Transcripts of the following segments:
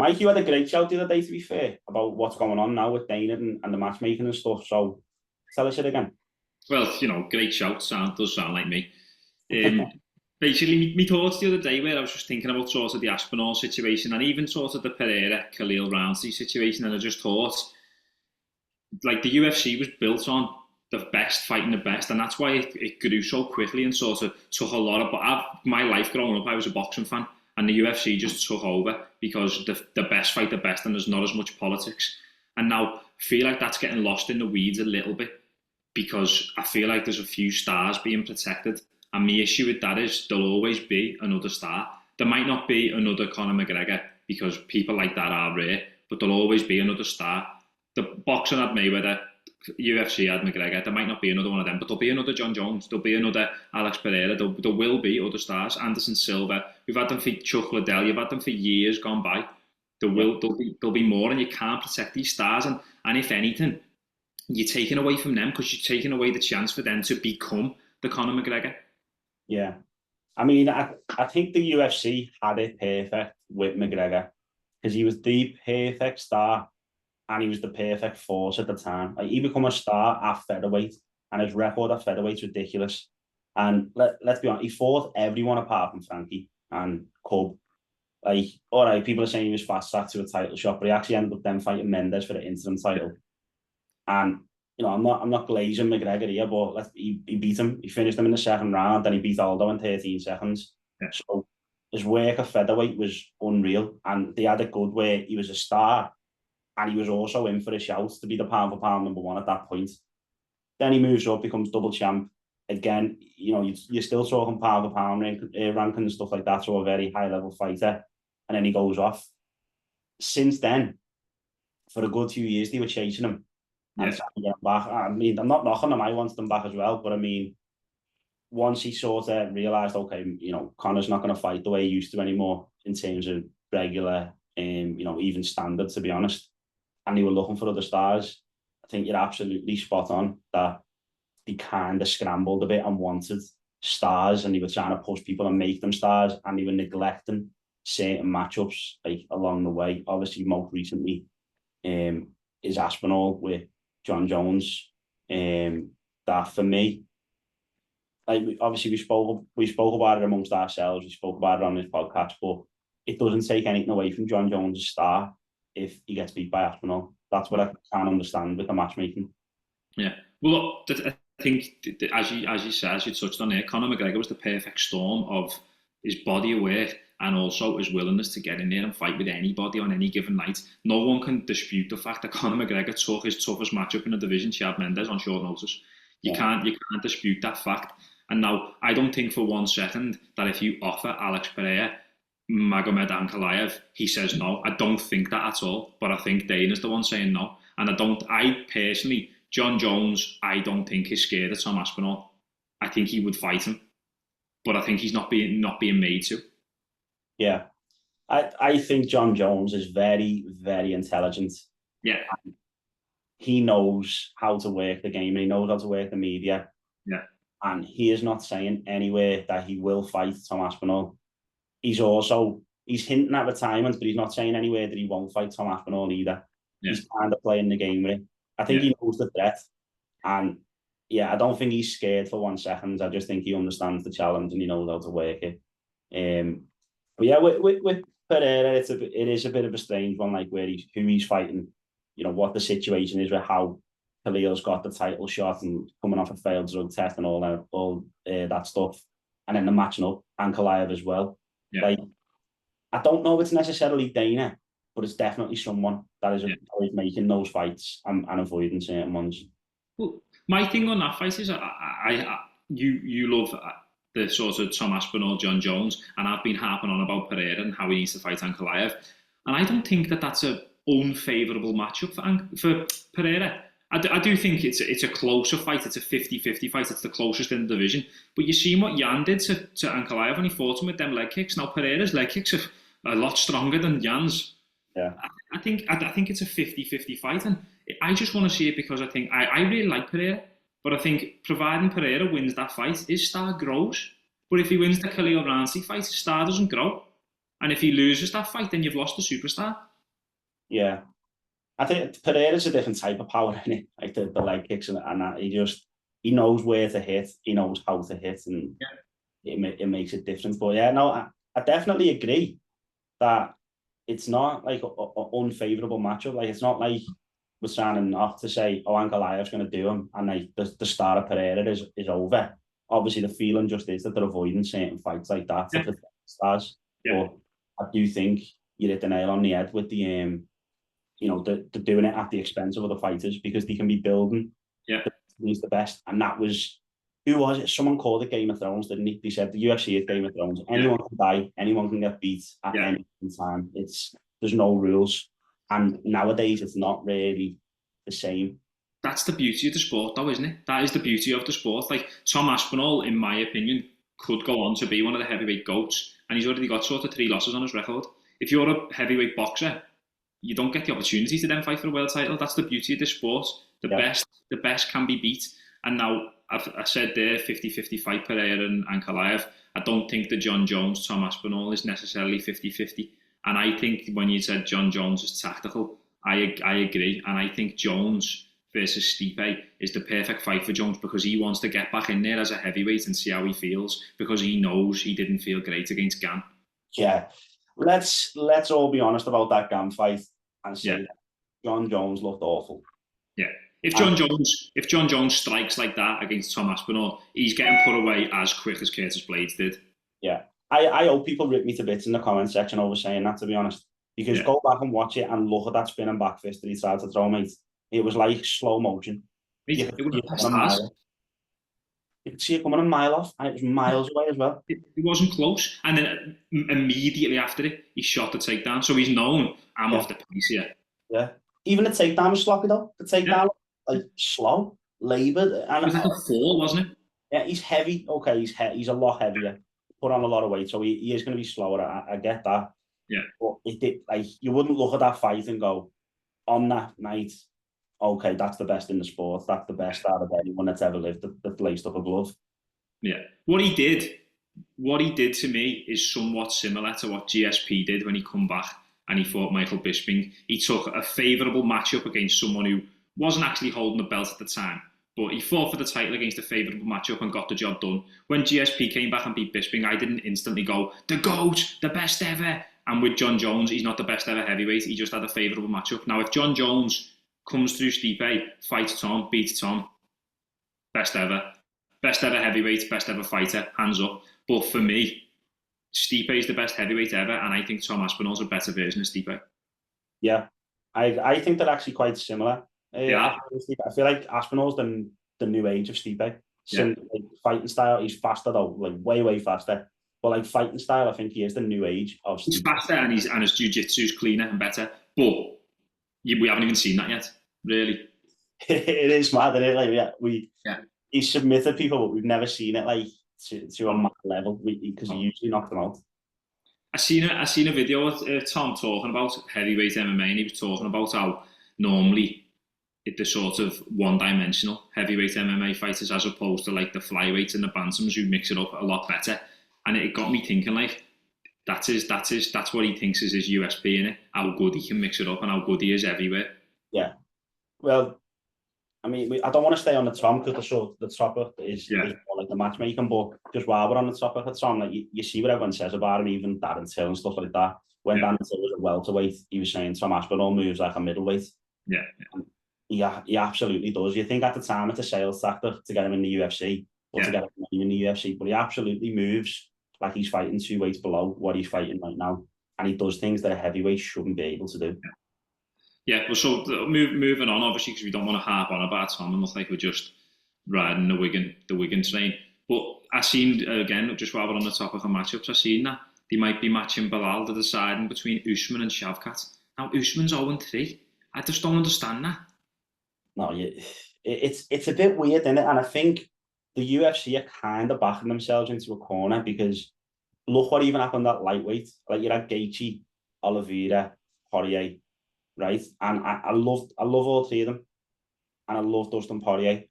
Mike, you had a great shout the other day, to be fair, about what's going on now with Dana and the matchmaking and stuff. So tell us it again. Well, great shout. Does sound like me. Basically, me thoughts the other day where I was just thinking about sort of the Aspinall situation and even sort of the Pereira, Khalil Roundtree situation, and I just thought, like, the UFC was built on the best fighting the best, and that's why it grew so quickly and sort of took a lot of. My life growing up, I was a boxing fan, and the UFC just took over because the best fight the best, and there's not as much politics. And now I feel like that's getting lost in the weeds a little bit because I feel like there's a few stars being protected, and my issue with that is there'll always be another star. There might not be another Conor McGregor because people like that are rare, but there'll always be another star. The boxing had Mayweather, UFC had McGregor. There might not be another one of them, but there'll be another Jon Jones. There'll be another Alex Pereira. There will be other stars. Anderson Silva. We've had them for Chuck Liddell. You've had them for years gone by. There'll be more, and you can't protect these stars. And if anything, you're taking away from them because you're taking away the chance for them to become the Conor McGregor. Yeah. I mean, I think the UFC had it perfect with McGregor because he was the perfect star and he was the perfect force at the time. Like, he became a star at featherweight and his record at featherweight's ridiculous. And let's be honest, he fought everyone apart from Frankie and Cub. Like, all right, people are saying he was fast tracked to a title shot, but he actually ended up then fighting Mendes for the interim title. And I'm not glazing McGregor here, but he beat him. He finished him in the second round, then he beat Aldo in 13 seconds. Yeah. So his work at featherweight was unreal, and they had it good where he was a star, and he was also in for a shout to be the pound for pound number one at that point. Then he moves up, becomes double champ. Again, you're still talking pound for pound ranking and stuff like that, so a very high level fighter. And then he goes off. Since then, for a good 2 years, they were chasing him. And trying to get him back. I mean, I'm not knocking him. I wanted him back as well. But I mean, once he sort of realised, okay, Conor's not going to fight the way he used to anymore in terms of regular, even standard, to be honest. And they were looking for other stars. I think you're absolutely spot on that they kind of scrambled a bit and wanted stars, and they were trying to push people and make them stars, and they were neglecting certain matchups like along the way. Obviously, most recently is Aspinall with Jon Jones. That for me, like, obviously we spoke about it amongst ourselves. We spoke about it on this podcast, but it doesn't take anything away from Jon Jones' star if he gets beat by Aspinall. That's what I can't understand with the matchmaking. Yeah, well, I think as you said, you touched on it. Conor McGregor was the perfect storm of his body of work and also his willingness to get in there and fight with anybody on any given night. No one can dispute the fact that Conor McGregor took his toughest matchup in the division, Chad Mendes, on short notice. You can't dispute that fact. And now, I don't think for 1 second that if you offer Alex Pereira, Magomed Ankalaev, he says no. I don't think that at all. But I think Dana's the one saying no. And I personally, Jon Jones, I don't think is scared of Tom Aspinall. I think he would fight him. But I think he's not being made to. Yeah. I think Jon Jones is very, very intelligent. Yeah. He knows how to work the game, and he knows how to work the media. Yeah. And he is not saying anywhere that he will fight Tom Aspinall. He's hinting at retirement, but he's not saying anywhere that he won't fight Tom Aspinall either. Yeah. He's kind of playing the game with it. I think he knows the threat. And I don't think he's scared for 1 second. I just think he understands the challenge and he knows how to work it. But yeah, with Pereira, it is a bit of a strange one, like who he's fighting, what the situation is with how Khalil's got the title shot and coming off a failed drug test and all that stuff, and then the matching up Ankalaev as well. Yeah. Like, I don't know if it's necessarily Dana, but it's definitely someone that is making those fights and avoiding certain ones. Well, my thing on that fight is you love the sort of Tom Aspinall, Jon Jones, and I've been harping on about Pereira and how he needs to fight Ankalaev, and I don't think that that's an unfavourable matchup for Pereira. I do think it's a closer fight. It's a 50-50 fight. It's the closest in the division. But you see what Jan did to Ankalaev when he fought him with them leg kicks. Now Pereira's leg kicks are a lot stronger than Jan's. Yeah. I think it's a 50-50 fight, and I just want to see it because I think I really like Pereira, but I think providing Pereira wins that fight, his star grows. But if he wins the Khalil Roundtree fight, his star doesn't grow. And if he loses that fight, then you've lost the superstar. Yeah. I think Pereira's a different type of power, isn't it? Like the leg kicks and that. He knows where to hit. He knows how to hit, and it makes it different. But yeah, no, I definitely agree that it's not like an unfavourable matchup. Like, it's not like we're signing off to say, oh, Ankalaev's going to do him, and like the start of Pereira is over. Obviously, the feeling just is that they're avoiding certain fights like that to protect the stars. But I do think you hit the nail on the head with the they're doing it at the expense of other fighters because they can be building. He's the best, and that was, who was it? Someone called it Game of Thrones, didn't he? They said the UFC is Game of Thrones. Anyone can die, anyone can get beat at any time. There's no rules, and nowadays it's not really the same. That's the beauty of the sport, though, isn't it? That is the beauty of the sport. Like, Tom Aspinall, in my opinion, could go on to be one of the heavyweight GOATs, and he's already got sort of 3 losses on his record. If you're a heavyweight boxer, you don't get the opportunity to then fight for a world title. That's the beauty of the sport. The best can be beat. And now, I said there, 50-50 fight Pereira and Ankalaev. I don't think the Jon Jones, Tom Aspinall is necessarily 50-50. And I think when you said Jon Jones is tactical, I agree. And I think Jones versus Stipe is the perfect fight for Jones because he wants to get back in there as a heavyweight and see how he feels because he knows he didn't feel great against Gan. Yeah. Let's all be honest about that Gan fight and say that Jon Jones looked awful. Yeah. If Jon Jones strikes like that against Tom Aspinall, he's getting put away as quick as Curtis Blades did. Yeah. I hope people rip me to bits in the comment section over saying that, to be honest. Because go back and watch it and look at that spinning back fist that he tried to throw, mate. It was like slow motion. You could see it coming a mile off, and it was miles away as well. It wasn't close. And then immediately after it, he shot the takedown. So he's known, I'm off the pace here. Yeah. Even the takedown was sloppy, though. The takedown, like, slow, laboured. It was like a fall, wasn't it? Yeah, he's heavy. Okay, he's a lot heavier. Put on a lot of weight, so he is going to be slower. I get that. Yeah. But you wouldn't look at that fight and go, on that night, okay, that's the best in the sport. That's the best out of anyone that's ever lived that laced up a glove. Yeah. What he did to me is somewhat similar to what GSP did when he come back and he fought Michael Bisping. He took a favourable matchup against someone who wasn't actually holding the belt at the time, but he fought for the title against a favourable matchup and got the job done. When GSP came back and beat Bisping, I didn't instantly go, the GOAT, the best ever. And with Jon Jones, he's not the best ever heavyweight. He just had a favourable matchup. Now, if Jon Jones comes through Stipe, fights Tom, beats Tom, best ever heavyweight, best ever fighter, hands up. But for me, Stipe is the best heavyweight ever, and I think Tom Aspinall's a better version of Stipe. Yeah, I think they're actually quite similar. I feel like Aspinall's the new age of Stipe. Like, fighting style, he's faster though, like way faster. But like fighting style, I think he is the new age of Stipe. He's faster and his jiu-jitsu's cleaner and better. But we haven't even seen that yet, really. It is mad, isn't it? Like, he's submitted people, but we've never seen it like to a mad level because he usually knocks them out. I seen a video of Tom talking about heavyweight MMA, and he was talking about how normally the sort of one-dimensional heavyweight MMA fighters, as opposed to like the flyweights and the bantams who mix it up a lot better. And it got me thinking, like, that's what he thinks is his USP, innit? How good he can mix it up and how good he is everywhere. Yeah. Well, I mean, I don't want to stay on the Tom because the topic is more like the matchmaking, but just while we're on the topic of Tom, like you see what everyone says about him, even Darren Till and stuff like that. When Darren Till was a welterweight, he was saying Tom Aspinall moves like a middleweight. Yeah. He absolutely does. You think at the time it's a sales tactic to get him in the UFC or to get him in the UFC, but he absolutely moves like he's fighting 2 weights below what he's fighting right now, and he does things that a heavyweight shouldn't be able to do. Yeah, well, so moving on, obviously, because we don't want to harp on about Tom and look like we're just riding the Wigan train. But I seen, again, just while we're on the topic of matchups, I seen that they might be matching Bilal, the deciding between Usman and Shavkat. Now, Usman's 0-3. I just don't understand that. No, it's a bit weird, isn't it? And I think the UFC are kind of backing themselves into a corner because look what even happened at lightweight. Like, you had Gaethje, Oliveira, Poirier, right? And I love all 3 of them. And I love Dustin Poirier.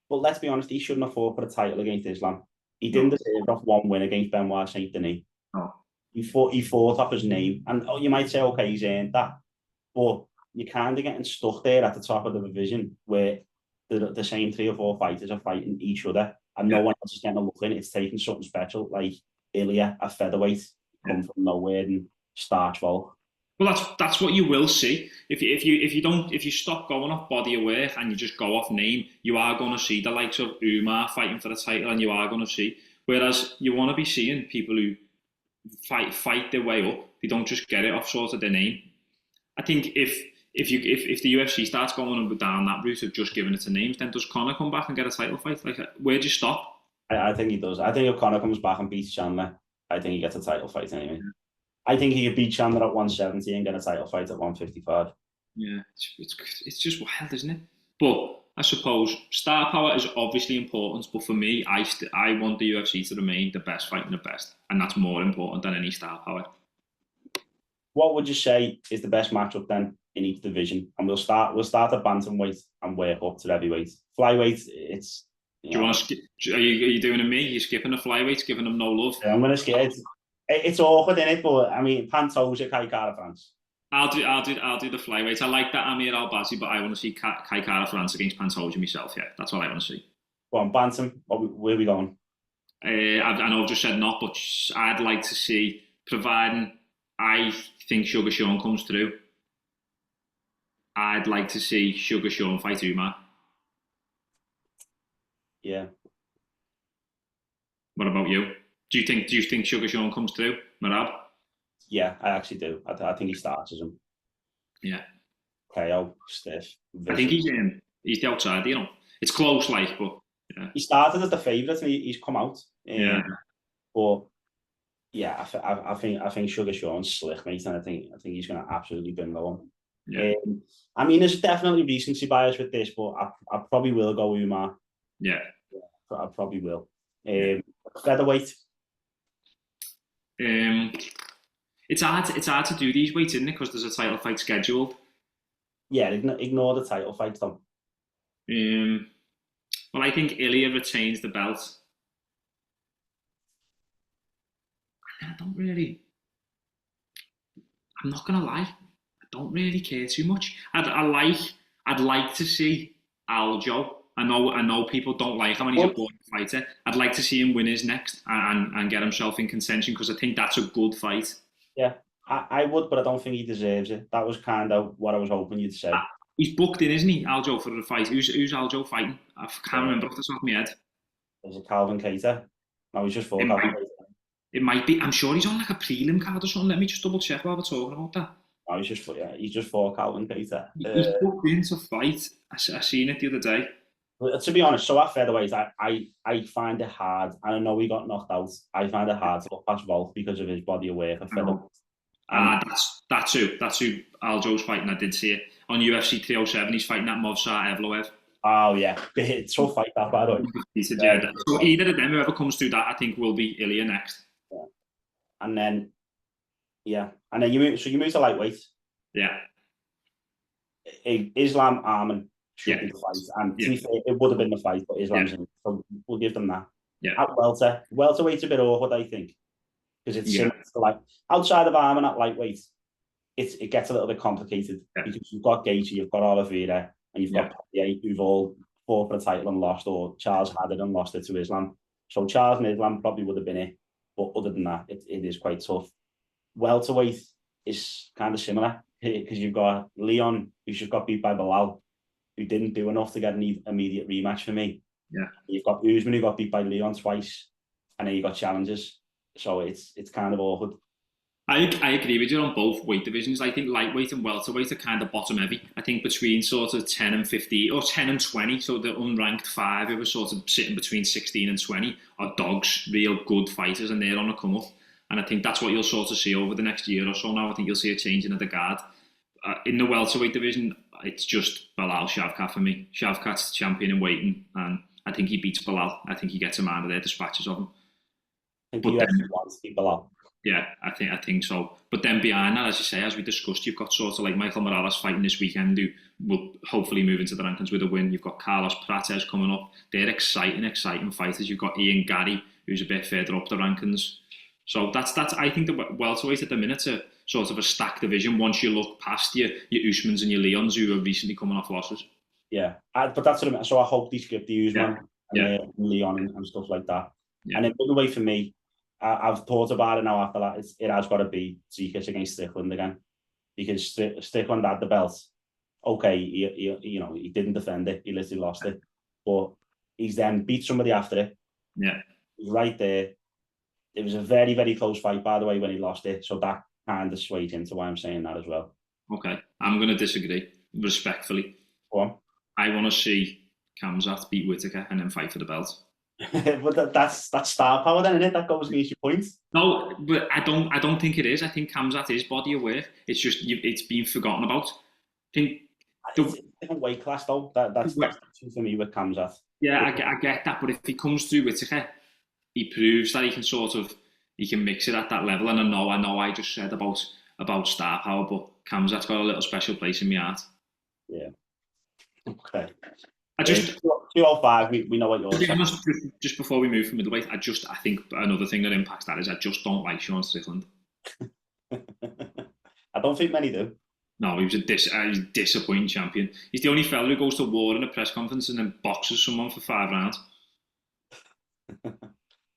But let's be honest, he shouldn't have fought for the title against Islam. He didn't deserve off 1 win against Benoit Saint Denis. No. He fought off his name. And you might say, okay, he's earned that. but you're kind of getting stuck there at the top of the division where the same 3 or 4 fighters are fighting each other and no one else is getting a look in. It's taking something special, like Ilya, a featherweight, come from nowhere and start well. Well, that's what you will see if you stop going off body of work and you just go off name. You are going to see the likes of Umar fighting for the title, and you are going to see. Whereas you want to be seeing people who fight their way up. They don't just get it off sort of their name. I think if the UFC starts going down that route of just giving it to names, then does Conor come back and get a title fight? Like, where do you stop? I think he does. I think if Conor comes back and beats Chandler, I think he gets a title fight anyway. I think he could beat Chandler at 170 and get a title fight at 155. Yeah, it's just wild, isn't it? But I suppose star power is obviously important, but for me, I want the UFC to remain the best fighting the best, and that's more important than any star power. What would you say is the best matchup then in each division? And we'll start at bantamweight and work up to heavyweight. Flyweight, it's. Do you want to skip? Are you doing it me? You're skipping the flyweights, giving them no love. Yeah, I'm going to skip. It's awkward, isn't it? But I mean, Pantoja, Kai Kara France. I'll do the flyweight. I like that Amir Albazi, but I want to see Kai Kara France against Pantoja myself. Yeah, that's what I want to see. Well, on bantam, where are we going? I know I've just said not, but I'd like to see, providing I think Sugar Sean comes through, I'd like to see Sugar Sean fight Umar. Yeah. What about you? Do you think Sugar Sean comes through, Marab? Yeah, I actually do. I think he starts as him. Yeah. KO, stiff. I think he's the outside, you know. It's close, like, but yeah. He started as the favourite and he's come out. Yeah. But yeah, I think Sugar Sean's slick, mate, and I think he's going to absolutely bingo him. Yeah. I mean, there's definitely recency bias with this, but I probably will go Umar. Yeah. I probably will. Featherweight. It's hard to do these weights, isn't it? Because there's a title fight scheduled. Yeah, ignore the title fights, though. Well, I think Ilya retains the belt. And I don't really. I'm not gonna lie. I don't really care too much. I'd like to see Aljo. I know people don't like him and he's a boring fighter. I'd like to see him win his next and get himself in contention because I think that's a good fight. Yeah, I would, but I don't think he deserves it. That was kind of what I was hoping you'd say. He's booked in, isn't he, Aljo, for the fight? Who's Aljo fighting? I can't remember off the top of my head. Is it Calvin Keita? No, he's just for Calvin Keita. It might be. I'm sure he's on like a prelim card or something. Let me just double check while we're talking about that. No, he's just for Calvin Keita. He's booked in to fight. I seen it the other day. To be honest, so at featherweight, I find it hard, and I know he got knocked out. I find it hard to look past Wolf because of his body of work at featherweight. That's who Aljo's fighting. I did see it on UFC 307. He's fighting that Movsar Evloev. Oh yeah, it's tough fight that, by the way. So either of them, whoever comes through that, I think will be Ilya next. Yeah. And then you move to lightweight. Yeah. Islam Arman should be the fight, and to be fair, it would have been the fight, but Islam's in, so we'll give them that. Yeah. At welterweight's a bit awkward, I think, because it's similar to, like, outside of Arman at lightweight, it gets a little bit complicated because you've got Gaethje, you've got Oliveira, and you've got Pereira, who've all fought for the title and lost, or Charles had it and lost it to Islam. So Charles and Islam probably would have been it, but other than that, it is quite tough. Welterweight is kind of similar because you've got Leon, who's just got beat by Bilal, who didn't do enough to get an immediate rematch for me. Yeah. You've got Usman, who got beat by Leon twice, and then you've got challengers. So it's kind of awkward. I agree with you on both weight divisions. I think lightweight and welterweight are kind of bottom heavy. I think between sort of 10 and 15 or 10 and 20, so the unranked 5 who are sort of sitting between 16 and 20 are dogs, real good fighters, and they're on a come up. And I think that's what you'll sort of see over the next year or so now. I think you'll see a changing of the guard. In the welterweight division, it's just Bilal Shavkat for me. Shavkat's champion in waiting, and I think he beats Bilal. I think he gets him out of there, dispatches of him. I think he wants to beat Bilal. Yeah, I think so. But then behind that, as you say, as we discussed, you've got sort of like Michael Morales fighting this weekend, who will hopefully move into the rankings with a win. You've got Carlos Prates coming up. They're exciting fighters. You've got Ian Gary, who's a bit further up the rankings. So that's I think the welterweight at the minute sort of a stacked division once you look past your Usmans and your Leons who are recently coming off losses. Yeah, but that's what I mean. So I hope they skip the Usman and Leon and stuff like that. Yeah. And then the other way for me, I've thought about it now after that. It has got to be Zikic against Strickland again, because Strickland had the belt. Okay, he didn't defend it. He literally lost it, but he's then beat somebody after it. Yeah, he's right there. It was a very, very close fight, by the way, when he lost it. So that kind of swayed into why I'm saying that as well. Okay, I'm going to disagree respectfully. Go on. I want to see Khamzat beat Whittaker and then fight for the belt. But that's star power, then, isn't it? That goes against your points. No, but I don't think it is. I think Khamzat is body of work. It's just it's been forgotten about. I think it's a different weight class, though. That's the thing for me with Khamzat. Yeah, I get that. But if he comes through Whittaker, he proves that he can mix it at that level. And I know I just said about star power, but Khamzat's got a little special place in my heart. Yeah. Okay. I just 205. We know what you're saying. Just before we move from middleweight, I think another thing that impacts that is I just don't like Sean Strickland. I don't think many do. No, he was a disappointing champion. He's the only fella who goes to war in a press conference and then boxes someone for 5 rounds.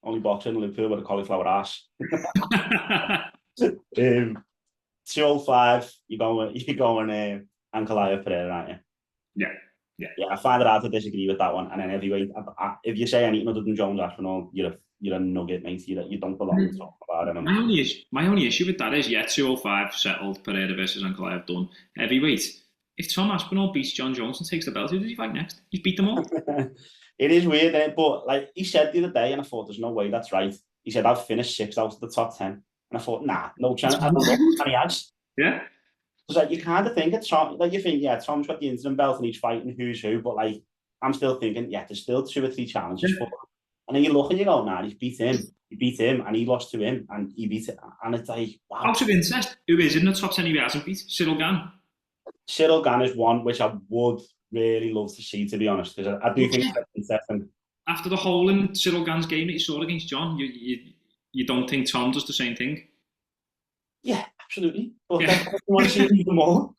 Only boxing in Liverpool with a cauliflower ass. 205. You're going Ankalaev Pereira, aren't you? Yeah, I find it hard to disagree with that one. And then heavyweight, if you say anything other than Jones Aspinall, you're a nugget, mate. You don't belong to talk about him. My only issue with that is, 205 settled, Pereira versus Ankalaev done. Heavyweight, if Tom Aspinall beats Jon Jones and takes the belt, who does he fight next? He's beat them all. It is weird, isn't it? But like he said the other day, and I thought, there's no way that's right. He said, I've finished 6 out of the top 10. And I thought, nah, no chance. I don't know. And he has. Yeah. Because like, you kind of think it's Tom, like you think, Tom's got the interim belt and he's fighting who's who, but like I'm still thinking, there's still 2 or 3 challenges for him. And then you look and you go, nah, he beat him and he lost to him and he beat it. And it's like, wow. Out of interest, who is in the top 10 he hasn't beat? Cyril Gane? Cyril Gane is one which I would really love to see, to be honest, because I do think it's interesting. After the hole in Cyril Gane's game that you saw against John, you don't think Tom does the same thing? Yeah, absolutely. But I want to see them all.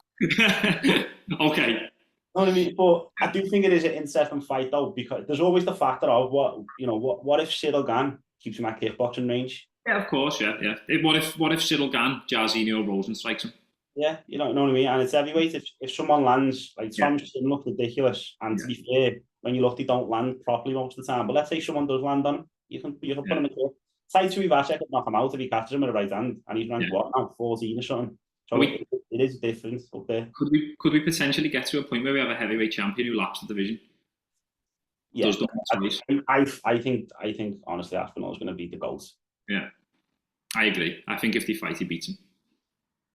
Okay. You know what I mean? But I do think it is an interesting fight, though, because there's always the factor of what if Cyril Gane keeps him at kickboxing range? Yeah, of course, yeah. What if Cyril Gane, Jairzinho Rosen strikes him? Yeah, you know what I mean? And it's heavyweight. If someone lands, like Tom's chin looked ridiculous, and to be fair, when you look, they don't land properly most of the time. But let's say someone does land on him, you can put him in the clip. Taito Ivasek could knock him out if he catches him with the right hand, and he's ranked what now, 14 or something. So it is different up there. Could we potentially get to a point where we have a heavyweight champion who laps the division? Yeah, I think honestly, Aspinall is going to beat the GOAT. Yeah, I agree. I think if they fight, he beats him.